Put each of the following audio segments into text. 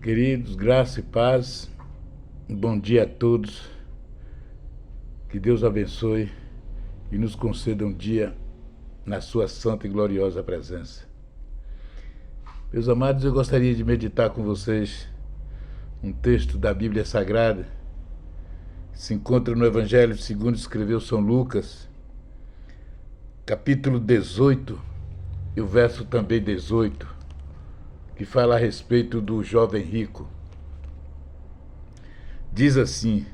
Queridos, graça e paz, bom dia a todos, que Deus abençoe e nos conceda um dia na sua santa e gloriosa presença. Meus amados, eu gostaria de meditar com vocês um texto da Bíblia Sagrada, que se encontra no Evangelho segundo escreveu São Lucas, capítulo 18 e o verso também 18, que fala a respeito do jovem rico. Diz assim: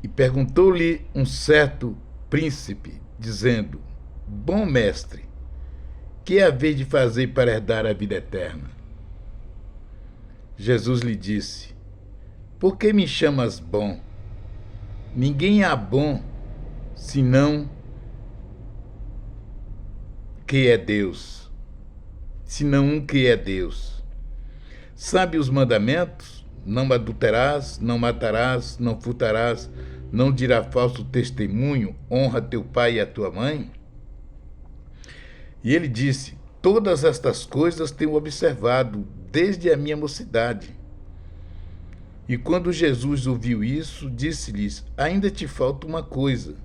e perguntou-lhe um certo príncipe, dizendo: bom mestre, que havei de fazer para herdar a vida eterna? Jesus lhe disse: por que me chamas bom? Ninguém há bom, senão que é Deus. Senão um que é Deus. Sabe os mandamentos? Não adulterarás, não matarás, não furtarás, não dirás falso testemunho, honra teu pai e a tua mãe? E ele disse: todas estas coisas tenho observado desde a minha mocidade. E quando Jesus ouviu isso, disse-lhes: ainda te falta uma coisa.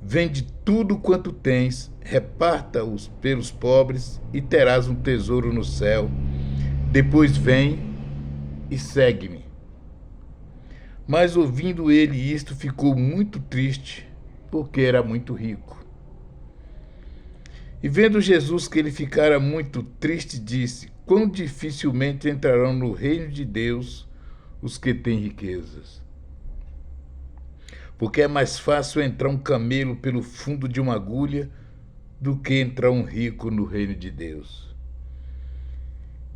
Vende tudo quanto tens, reparta-os pelos pobres e terás um tesouro no céu. Depois vem e segue-me. Mas ouvindo ele isto, ficou muito triste, porque era muito rico. E vendo Jesus que ele ficara muito triste, disse: quão dificilmente entrarão no reino de Deus os que têm riquezas. Porque é mais fácil entrar um camelo pelo fundo de uma agulha do que entrar um rico no reino de Deus.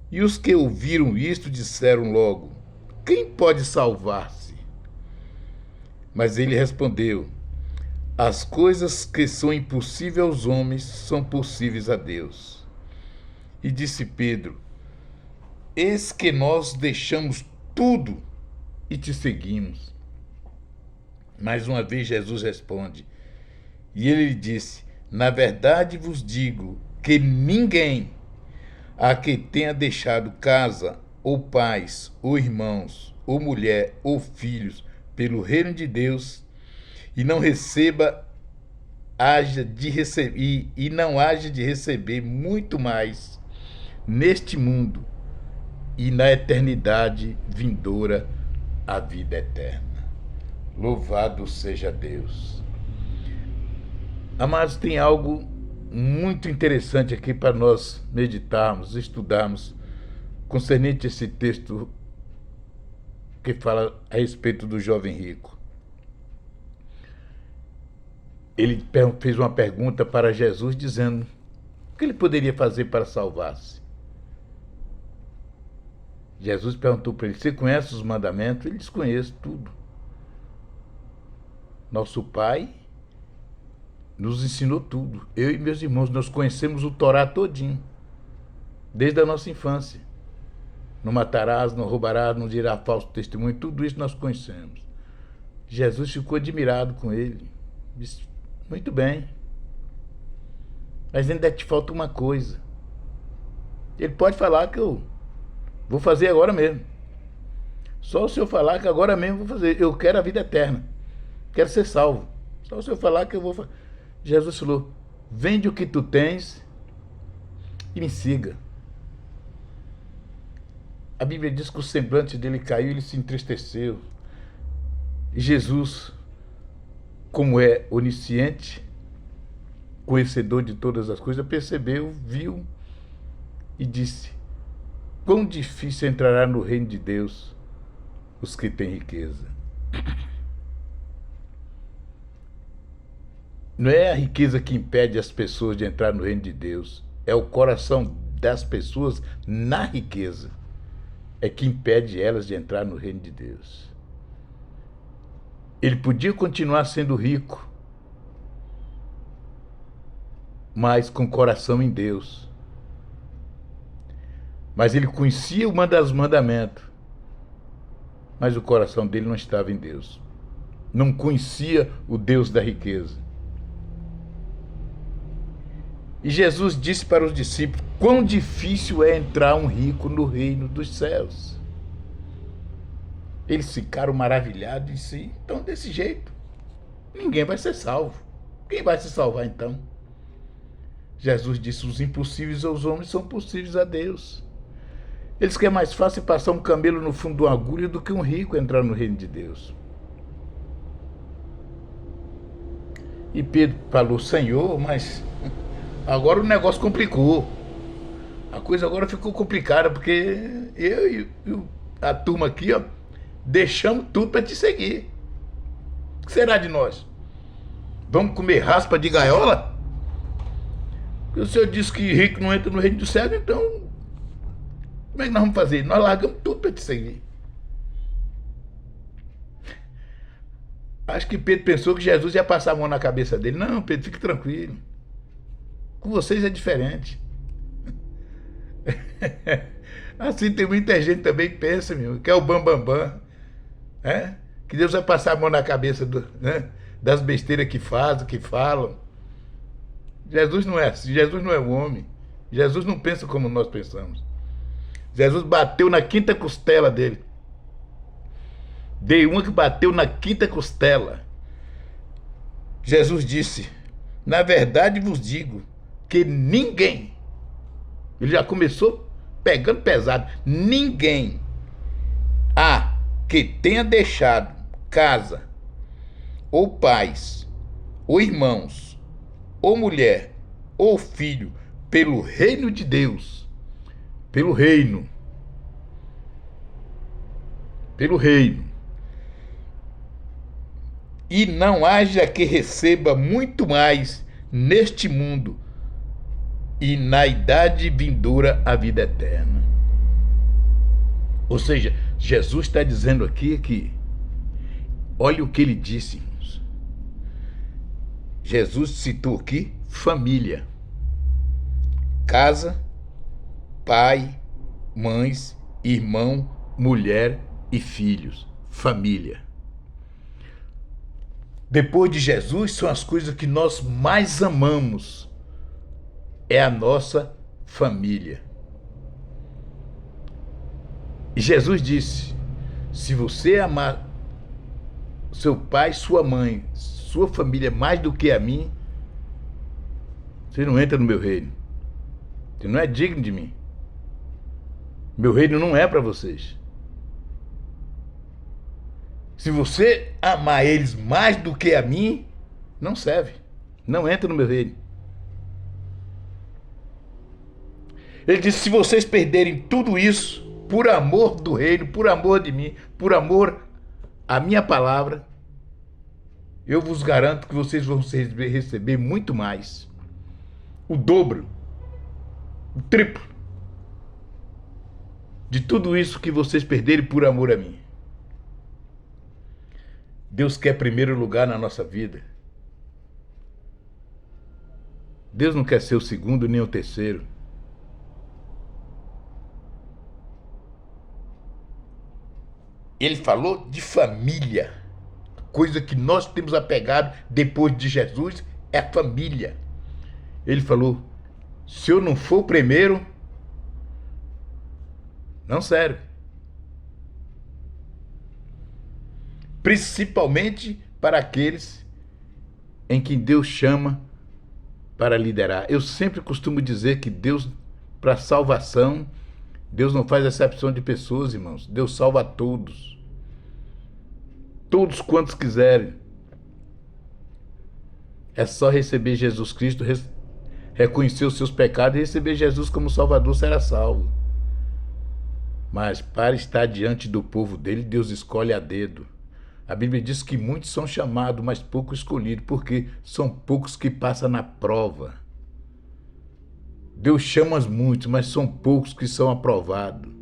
E os que ouviram isto disseram logo: quem pode salvar-se? Mas ele respondeu: as coisas que são impossíveis aos homens são possíveis a Deus. E disse Pedro: eis que nós deixamos tudo e te seguimos. Mais uma vez Jesus responde, e ele lhe disse: na verdade vos digo que ninguém a que tenha deixado casa, ou pais, ou irmãos, ou mulher, ou filhos, pelo reino de Deus, e não receba, não haja de receber muito mais neste mundo e na eternidade vindoura a vida eterna. Louvado seja Deus. Amados, tem algo muito interessante aqui para nós meditarmos, estudarmos, concernente a esse texto que fala a respeito do jovem rico. Ele fez uma pergunta para Jesus, dizendo o que ele poderia fazer para salvar-se. Jesus perguntou para ele: você conhece os mandamentos? Ele disse: conheço tudo. Nosso Pai nos ensinou tudo. Eu e meus irmãos, nós conhecemos o Torá todinho, desde a nossa infância. Não matarás, não roubarás, não dirás falso testemunho, tudo isso nós conhecemos. Jesus ficou admirado com ele. Disse: muito bem, mas ainda te falta uma coisa. Ele pode falar que eu vou fazer agora mesmo. Só o senhor falar que agora mesmo vou fazer. Eu quero a vida eterna. Quero ser salvo. Só o senhor falar que eu vou fazer. Jesus falou: vende o que tu tens e me siga. A Bíblia diz que o semblante dele caiu, ele se entristeceu. E Jesus, como é onisciente, conhecedor de todas as coisas, percebeu, viu e disse: quão difícil entrará no reino de Deus os que têm riqueza. Não é a riqueza que impede as pessoas de entrar no reino de Deus, é o coração das pessoas na riqueza é que impede elas de entrar no reino de Deus. Ele podia continuar sendo rico, mas com coração em Deus. Mas ele conhecia uma das mandamentos, mas o coração dele não estava em Deus. Não conhecia o Deus da riqueza. E Jesus disse para os discípulos: quão difícil é entrar um rico no reino dos céus. Eles ficaram maravilhados e si. Então, desse jeito, ninguém vai ser salvo. Quem vai se salvar então? Jesus disse: os impossíveis aos homens são possíveis a Deus. Eles que é mais fácil passar um camelo no fundo de uma agulha do que um rico entrar no reino de Deus. E Pedro falou: Senhor, mas agora o negócio complicou. A coisa agora ficou complicada, porque eu e a turma aqui, ó, deixamos tudo para te seguir. O que será de nós? Vamos comer raspa de gaiola? Porque o Senhor disse que rico não entra no reino dos céus, então como é que nós vamos fazer? Nós largamos tudo para te seguir. Acho que Pedro pensou que Jesus ia passar a mão na cabeça dele. Não, Pedro, fique tranquilo. Com vocês é diferente. Assim tem muita gente também que pensa, meu, que é o bambambam. Que Deus vai passar a mão na cabeça das besteiras que fazem, que falam. Jesus não é assim, Jesus não é um homem. Jesus não pensa como nós pensamos. Jesus bateu na quinta costela dele. Dei uma que bateu na quinta costela. Jesus disse: na verdade vos digo que ninguém, ele já começou pegando pesado, ninguém há que tenha deixado casa, ou pais, ou irmãos, ou mulher, ou filho, pelo reino de Deus, pelo reino, e não haja que receba muito mais neste mundo e na idade vindoura a vida eterna. Ou seja, Jesus está dizendo aqui que, olha o que ele disse, irmãos. Jesus citou aqui família, casa, pai, mães, irmão, mulher e filhos. Família. Depois de Jesus, são as coisas que nós mais amamos. É a nossa família. E Jesus disse: se você amar seu pai, sua mãe, sua família mais do que a mim, você não entra no meu reino. Você não é digno de mim. Meu reino não é para vocês. Se você amar eles mais do que a mim, não serve. Não entra no meu reino. Ele disse: se vocês perderem tudo isso por amor do reino, por amor de mim, por amor à minha palavra, eu vos garanto que vocês vão receber muito mais. O dobro, o triplo de tudo isso que vocês perderem por amor a mim. Deus quer primeiro lugar na nossa vida. Deus não quer ser o segundo nem o terceiro. Ele falou de família. Coisa que nós temos apegado depois de Jesus é a família. Ele falou: se eu não for o primeiro, não serve. Principalmente para aqueles em quem Deus chama para liderar. Eu sempre costumo dizer que Deus, para salvação, Deus não faz acepção de pessoas, irmãos. Deus salva a todos. Todos quantos quiserem. É só receber Jesus Cristo, reconhecer os seus pecados e receber Jesus como Salvador, será salvo. Mas para estar diante do povo dele, Deus escolhe a dedo. A Bíblia diz que muitos são chamados, mas poucos escolhidos, porque são poucos que passam na prova. Deus chama muitos, mas são poucos que são aprovados.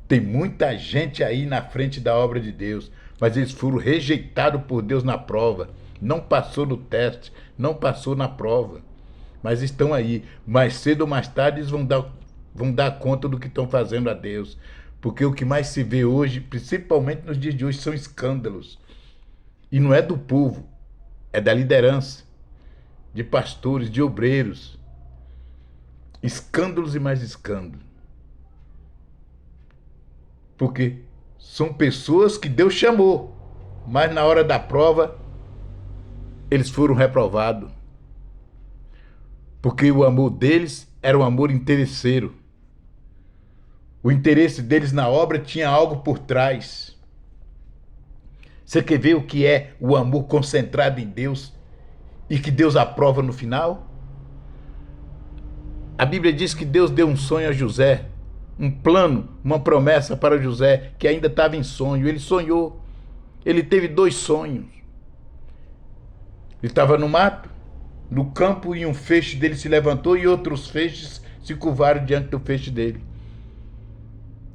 Tem muita gente aí na frente da obra de Deus, mas eles foram rejeitados por Deus na prova. Não passou no teste, não passou na prova. Mas estão aí. Mais cedo ou mais tarde eles vão dar conta do que estão fazendo a Deus. Porque o que mais se vê hoje, principalmente nos dias de hoje, são escândalos. E não é do povo, é da liderança, de pastores, de obreiros. Escândalos e mais escândalos. Porque são pessoas que Deus chamou, mas na hora da prova, eles foram reprovados. Porque o amor deles era um amor interesseiro. O interesse deles na obra tinha algo por trás. Você quer ver o que é o amor concentrado em Deus e que Deus aprova no final? A Bíblia diz que Deus deu um sonho a José, um plano, uma promessa para José, que ainda estava em sonho. Ele sonhou. Ele teve 2 sonhos. Ele estava no mato, no campo, e um feixe dele se levantou e outros feixes se curvaram diante do feixe dele.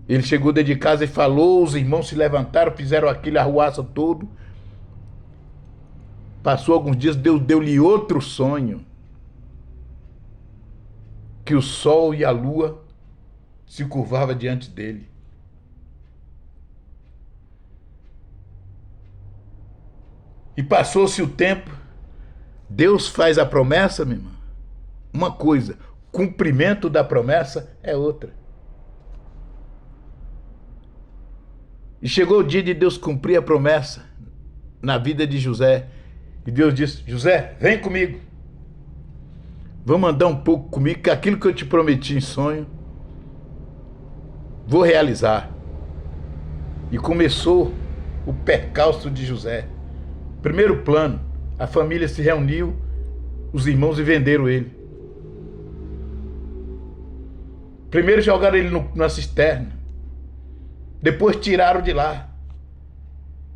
Ele chegou dentro de casa e falou, os irmãos se levantaram, fizeram aquele arruaça todo. Passou alguns dias, Deus deu-lhe outro sonho. Que o sol e a lua se curvavam diante dele. E passou-se o tempo. Deus faz a promessa, meu irmão. Uma coisa, cumprimento da promessa é outra. E chegou o dia de Deus cumprir a promessa na vida de José. E Deus disse, José, vem comigo. Vamos andar um pouco comigo, que aquilo que eu te prometi em sonho, vou realizar. E começou o percalço de José. Primeiro plano, a família se reuniu, os irmãos, e venderam ele. Primeiro jogaram ele na cisterna. Depois tiraram de lá.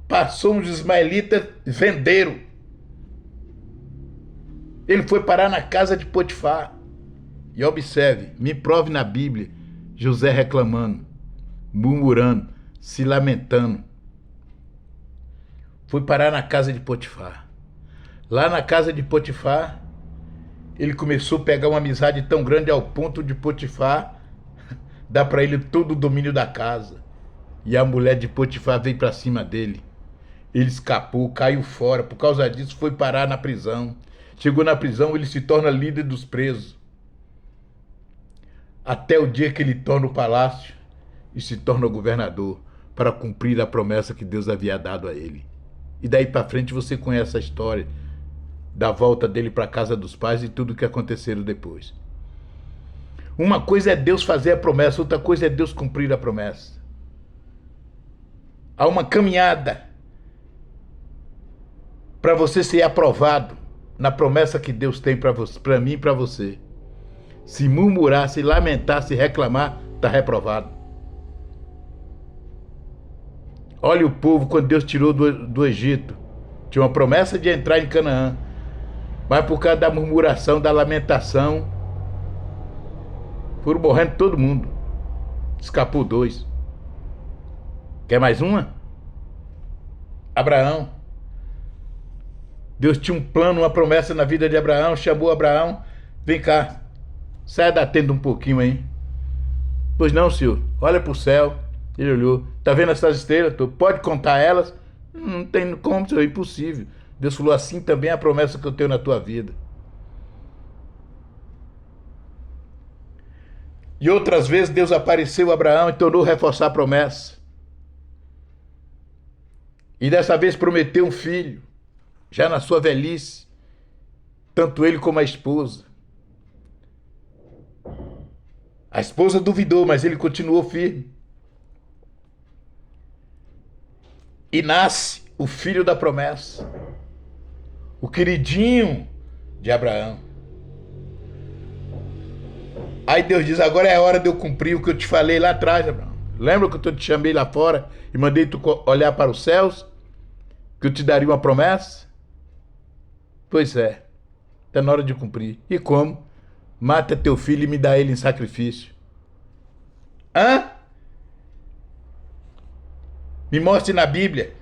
Passou uns ismaelitas, venderam. Ele foi parar na casa de Potifar. E observe, me prove na Bíblia, José reclamando, murmurando, se lamentando. Foi parar na casa de Potifar. Lá na casa de Potifar, ele começou a pegar uma amizade tão grande ao ponto de Potifar dar para ele todo o domínio da casa. E a mulher de Potifar veio para cima dele. Ele escapou, caiu fora. Por causa disso, foi parar na prisão. Chegou na prisão, ele se torna líder dos presos. Até o dia que ele torna o palácio e se torna governador para cumprir a promessa que Deus havia dado a ele. E daí para frente você conhece a história da volta dele para a casa dos pais e tudo o que aconteceu depois. Uma coisa é Deus fazer a promessa, outra coisa é Deus cumprir a promessa. Há uma caminhada para você ser aprovado na promessa que Deus tem para mim e para você. Se murmurar, se lamentar, se reclamar, está reprovado. Olha o povo quando Deus tirou do Egito. Tinha uma promessa de entrar em Canaã. Mas por causa da murmuração, da lamentação, foram morrendo todo mundo. Escapou 2. Quer mais uma? Abraão. Deus tinha um plano, uma promessa na vida de Abraão, chamou Abraão, vem cá, saia da tenda um pouquinho aí. Pois não, senhor, olha para o céu. Ele olhou, tá vendo essas estrelas? Pode contar elas? Não tem como, senhor, é impossível. Deus falou, assim também é a promessa que eu tenho na tua vida. E outras vezes Deus apareceu a Abraão e tornou a reforçar a promessa. E dessa vez prometeu um filho, já na sua velhice, tanto ele como a esposa. A esposa duvidou, mas ele continuou firme. E nasce o filho da promessa, o queridinho de Abraão. Aí Deus diz, agora é a hora de eu cumprir o que eu te falei lá atrás, Abraão. Lembra que eu te chamei lá fora e mandei tu olhar para os céus? Que eu te daria uma promessa? Pois é, está na hora de cumprir. E como? Mata teu filho e me dá ele em sacrifício. Hã? Me mostre na Bíblia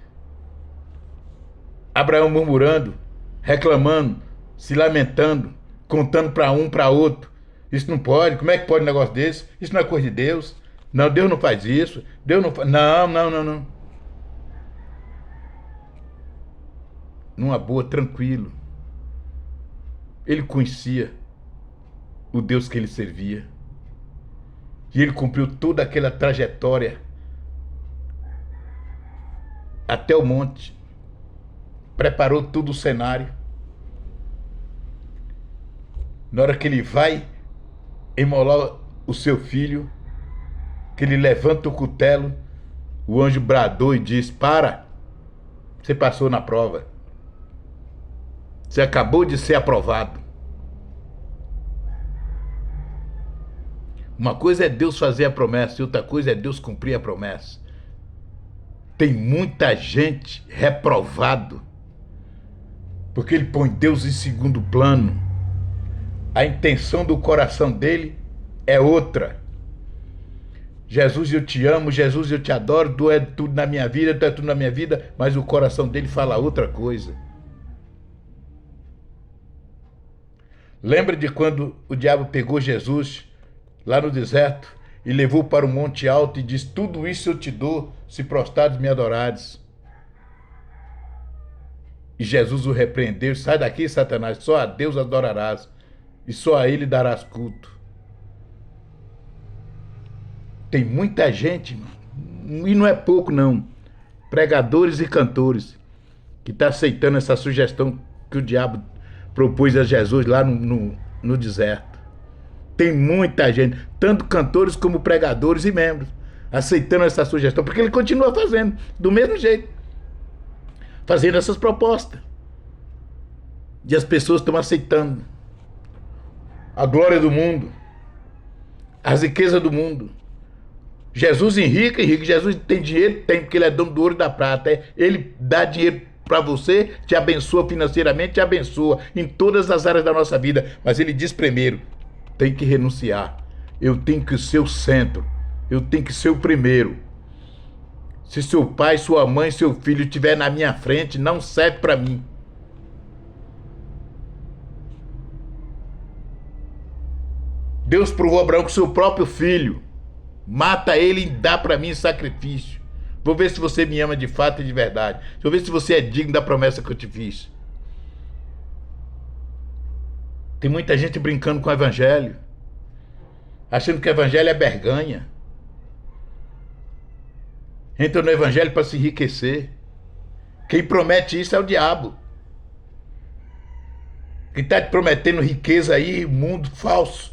Abraão murmurando, reclamando, se lamentando, contando para um, para outro. Isso não pode, como é que pode um negócio desse? Isso não é coisa de Deus. Não, Deus não faz isso. Deus não faz... Não. Numa boa, tranquilo. Ele conhecia o Deus que ele servia. E ele cumpriu toda aquela trajetória até o monte. Preparou todo o cenário. Na hora que ele vai imolar o seu filho, que ele levanta o cutelo, o anjo bradou e diz: para, você passou na prova. Você acabou de ser aprovado. Uma coisa é Deus fazer a promessa e outra coisa é Deus cumprir a promessa. Tem muita gente reprovado porque ele põe Deus em segundo plano. A intenção do coração dele é outra. Jesus, eu te amo, Jesus, eu te adoro, tu é tudo na minha vida, tu é tudo na minha vida, mas o coração dele fala outra coisa. Lembra de quando o diabo pegou Jesus lá no deserto e levou para o monte alto e disse: tudo isso eu te dou, se prostrados me adorares. E Jesus o repreendeu: sai daqui, Satanás, só a Deus adorarás e só a ele darás culto. Tem muita gente, e não é pouco não, pregadores e cantores, que está aceitando essa sugestão que o diabo propôs a Jesus lá no deserto. Tem muita gente, tanto cantores como pregadores e membros, aceitando essa sugestão, porque ele continua fazendo do mesmo jeito, fazendo essas propostas. E as pessoas estão aceitando a glória do mundo, as riquezas do mundo. Jesus enrique, Jesus tem dinheiro, tem, porque ele é dono do ouro e da prata. Ele dá dinheiro para você, te abençoa financeiramente, te abençoa em todas as áreas da nossa vida. Mas ele diz primeiro: tem que renunciar. Eu tenho que ser o centro. Eu tenho que ser o primeiro. Se seu pai, sua mãe, seu filho estiver na minha frente, não serve para mim. Deus provou a Abraão com seu próprio filho. Mata ele e dá para mim em sacrifício. Vou ver se você me ama de fato e de verdade. Vou ver se você é digno da promessa que eu te fiz. Tem muita gente brincando com o evangelho, achando que o evangelho é berganha. Entra no evangelho para se enriquecer. Quem promete isso é o diabo. Quem está te prometendo riqueza aí, mundo falso,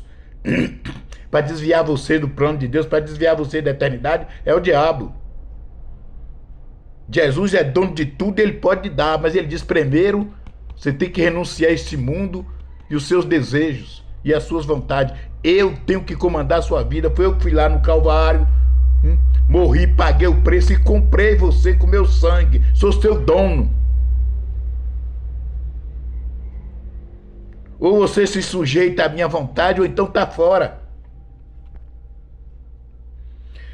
para desviar você do plano de Deus, para desviar você da eternidade, é o diabo. Jesus é dono de tudo, ele pode dar, mas ele diz: primeiro você tem que renunciar a este mundo e os seus desejos e as suas vontades. Eu tenho que comandar a sua vida. Foi eu que fui lá no Calvário, morri, paguei o preço e comprei você com meu sangue. Sou seu dono. Ou você se sujeita à minha vontade, ou então tá fora.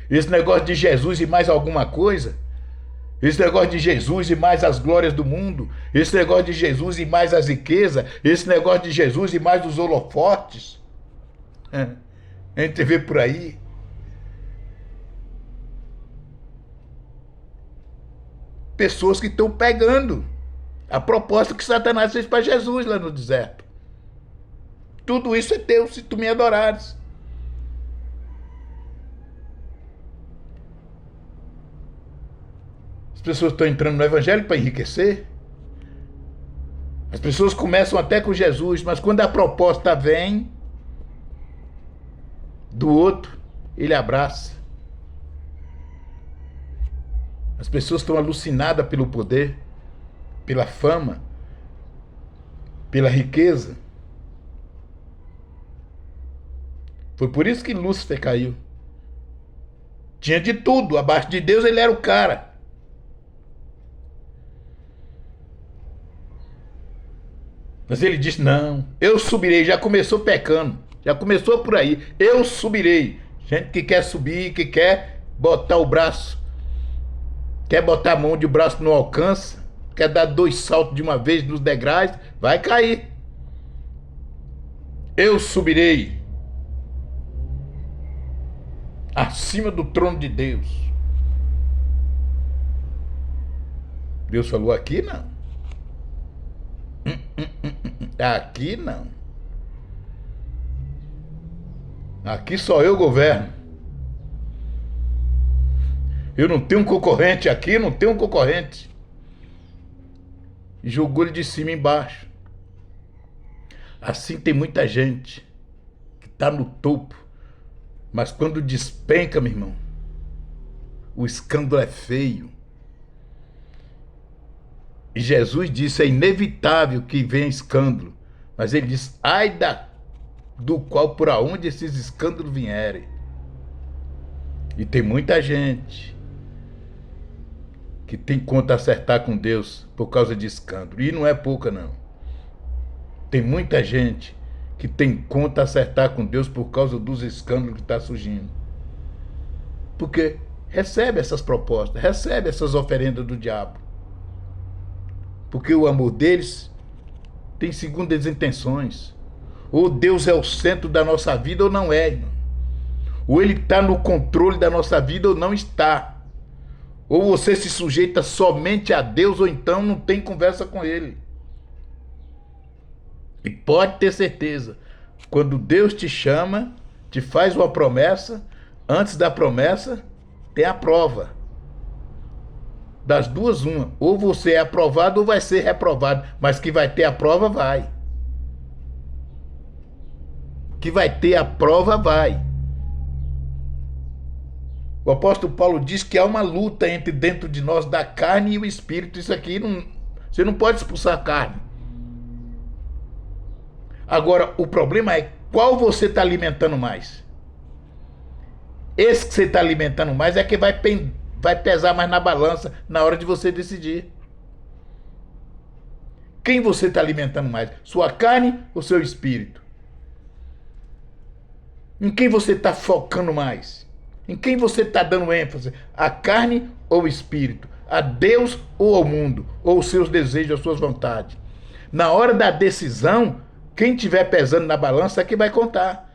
Esse negócio de Jesus e mais alguma coisa, esse negócio de Jesus e mais as glórias do mundo, esse negócio de Jesus e mais as riquezas, esse negócio de Jesus e mais os holofotes, a gente vê por aí. Pessoas que estão pegando a proposta que Satanás fez para Jesus lá no deserto. Tudo isso é teu se tu me adorares. As pessoas estão entrando no evangelho para enriquecer. As pessoas começam até com Jesus, mas quando a proposta vem do outro, ele abraça. As pessoas estão alucinadas pelo poder, pela fama, pela riqueza. Foi por isso que Lúcifer caiu. Tinha de tudo, abaixo de Deus ele era o cara. Mas ele disse: não, eu subirei. Já começou pecando, já começou por aí. Eu subirei. Gente que quer subir, que quer botar o braço, quer botar a mão de braço não alcança, quer dar 2 saltos de uma vez nos degraus, vai cair. Eu subirei acima do trono de Deus. Deus falou: aqui não. Aqui não. Aqui só eu governo. Eu não tenho um concorrente aqui, não tenho um concorrente. E jogou ele de cima embaixo. Assim tem muita gente que está no topo, mas quando despenca, meu irmão, o escândalo é feio. E Jesus disse, é inevitável que venha escândalo. Mas ele diz, ai do qual por aonde esses escândalos vierem. E tem muita gente que tem conta a acertar com Deus por causa de escândalo. E não é pouca, não. Tem muita gente que tem conta a acertar com Deus por causa dos escândalos que estão surgindo. Porque recebe essas propostas, recebe essas oferendas do diabo. Porque o amor deles tem segundas intenções. Ou Deus é o centro da nossa vida ou não é, irmão. Ou ele está no controle da nossa vida ou não está. Ou você se sujeita somente a Deus ou então não tem conversa com ele. E pode ter certeza, quando Deus te chama, te faz uma promessa, antes da promessa tem a prova. Das duas, uma. Ou você é aprovado ou vai ser reprovado. Mas que vai ter a prova, vai. Que vai ter a prova, vai. O apóstolo Paulo diz que há uma luta entre dentro de nós da carne e o espírito. Isso aqui, você não pode expulsar a carne. Agora, o problema é qual você está alimentando mais. Esse que você está alimentando mais é que vai pesar mais na balança na hora de você decidir. Quem você está alimentando mais? Sua carne ou seu espírito? Em quem você está focando mais? Em quem você está dando ênfase? A carne ou o espírito? A Deus ou ao mundo? Ou os seus desejos, as suas vontades? Na hora da decisão, quem estiver pesando na balança é que vai contar.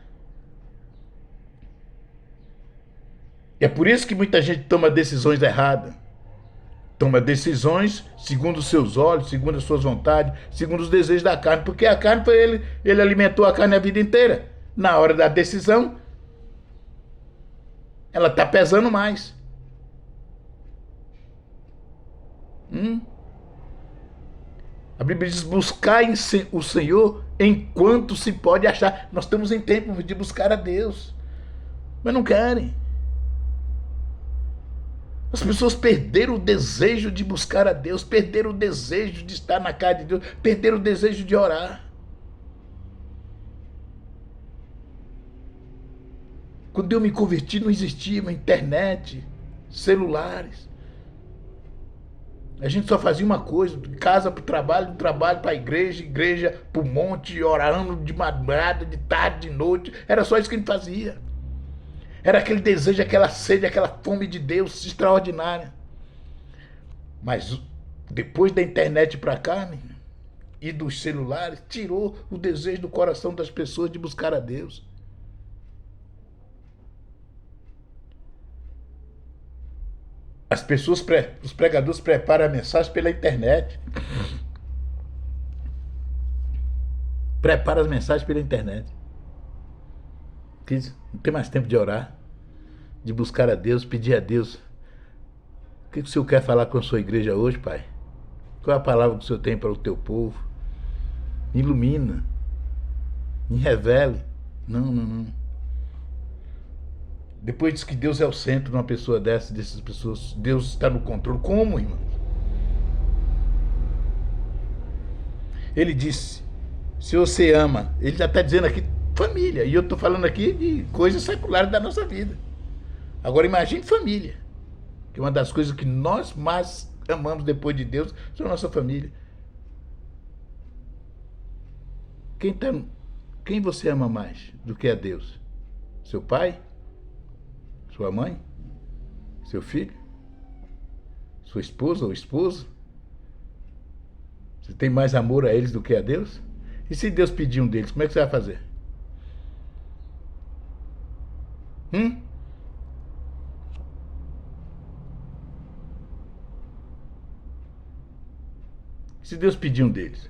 É por isso que muita gente toma decisões erradas. Toma decisões segundo os seus olhos, segundo as suas vontades, segundo os desejos da carne. Porque a carne foi ele alimentou a carne a vida inteira. Na hora da decisão, ela está pesando mais. A Bíblia diz, buscar o Senhor enquanto se pode achar. Nós estamos em tempo de buscar a Deus. Mas não querem. As pessoas perderam o desejo de buscar a Deus, perderam o desejo de estar na casa de Deus, perderam o desejo de orar. Quando eu me converti não existia uma internet, celulares. A gente só fazia uma coisa, de casa para o trabalho, do trabalho para a igreja, igreja para o monte, orando de madrugada, de tarde, de noite. Era só isso que a gente fazia. Era aquele desejo, aquela sede, aquela fome de Deus extraordinária. Mas depois da internet para cá, e dos celulares, tirou o desejo do coração das pessoas de buscar a Deus. As pessoas, os pregadores preparam a mensagem pela internet. Prepara as mensagens pela internet. Não tem mais tempo de orar, de buscar a Deus, pedir a Deus. O que o Senhor quer falar com a sua igreja hoje, Pai? Qual é a palavra que o Senhor tem para o teu povo? Me ilumina, me revele. Não. Depois diz que Deus é o centro de uma pessoa dessas pessoas. Deus está no controle. Como, irmão? Ele disse, se você ama, ele já está dizendo aqui, família. E eu estou falando aqui de coisas seculares da nossa vida. Agora imagine família. Que uma das coisas que nós mais amamos depois de Deus é a nossa família. Quem você ama mais do que a Deus? Seu pai? Sua mãe? Seu filho? Sua esposa ou esposo? Você tem mais amor a eles do que a Deus? E se Deus pedir um deles, como é que você vai fazer? Se Deus pedir um deles.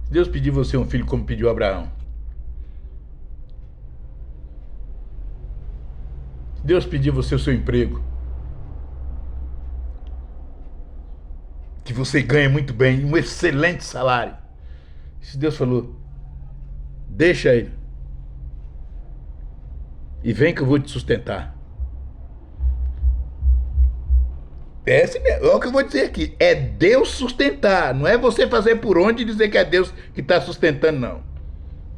Se Deus pedir você um filho como pediu Abraão. Se Deus pedir você o seu emprego, que você ganha muito bem, um excelente salário, se Deus falou, deixa ele e vem que eu vou te sustentar. É o que eu vou dizer aqui. É Deus sustentar. Não é você fazer por onde e dizer que é Deus que está sustentando, não.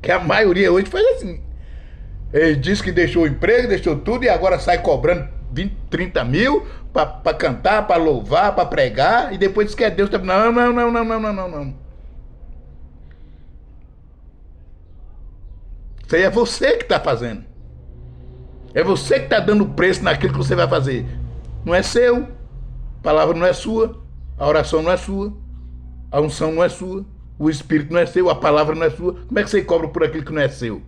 Que a maioria hoje faz assim. Ele diz que deixou o emprego, deixou tudo e agora sai cobrando 20, 30 mil para cantar, para louvar, para pregar e depois diz que é Deus. Não, não, não, não, não, não, não, não. Isso aí é você que está fazendo. É você que está dando preço naquilo que você vai fazer. Não é seu. A palavra não é sua. A oração não é sua. A unção não é sua. O Espírito não é seu. A palavra não é sua. Como é que você cobra por aquilo que não é seu?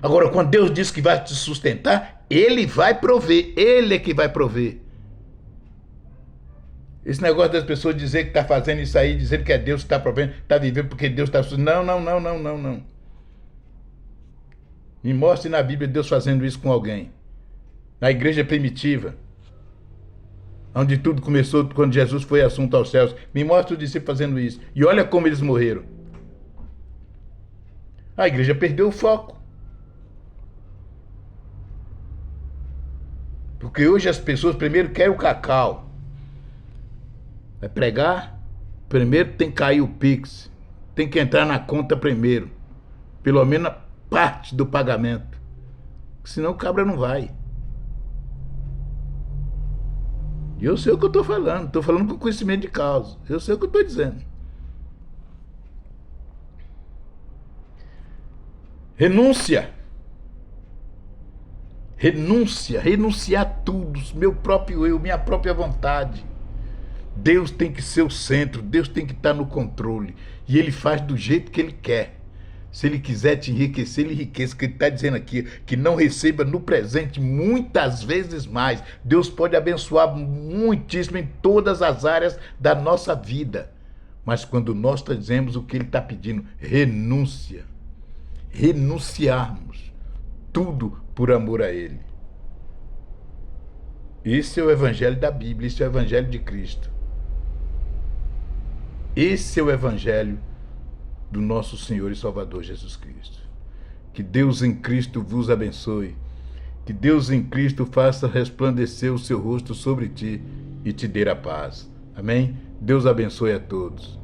Agora, quando Deus diz que vai te sustentar, Ele vai prover. Ele é que vai prover. Esse negócio das pessoas dizer que está fazendo isso aí, dizer que é Deus que está provendo, está vivendo porque Deus está sustentando. Não, não, não, não, não, não. Me mostre na Bíblia Deus fazendo isso com alguém. Na igreja primitiva, onde tudo começou quando Jesus foi assunto aos céus. Me mostra o discípulo fazendo isso. E olha como eles morreram. A igreja perdeu o foco. Porque hoje as pessoas primeiro querem o cacau. Vai pregar, primeiro tem que cair o Pix. Tem que entrar na conta primeiro. Pelo menos parte do pagamento. Senão o cabra não vai. E eu sei o que eu estou falando. Estou falando com conhecimento de causa. Eu sei o que eu estou dizendo. Renúncia. Renúncia. Renunciar a tudo. Meu próprio eu, minha própria vontade. Deus tem que ser o centro. Deus tem que estar no controle. E Ele faz do jeito que Ele quer. Se Ele quiser te enriquecer, Ele enriquece. O que Ele está dizendo aqui, que não receba no presente muitas vezes mais. Deus pode abençoar muitíssimo em todas as áreas da nossa vida. Mas quando nós dizemos o que Ele está pedindo, renúncia. Renunciarmos tudo por amor a Ele. Esse é o Evangelho da Bíblia, esse é o Evangelho de Cristo. Esse é o Evangelho do nosso Senhor e Salvador Jesus Cristo. Que Deus em Cristo vos abençoe. Que Deus em Cristo faça resplandecer o seu rosto sobre ti e te dê a paz. Amém? Deus abençoe a todos.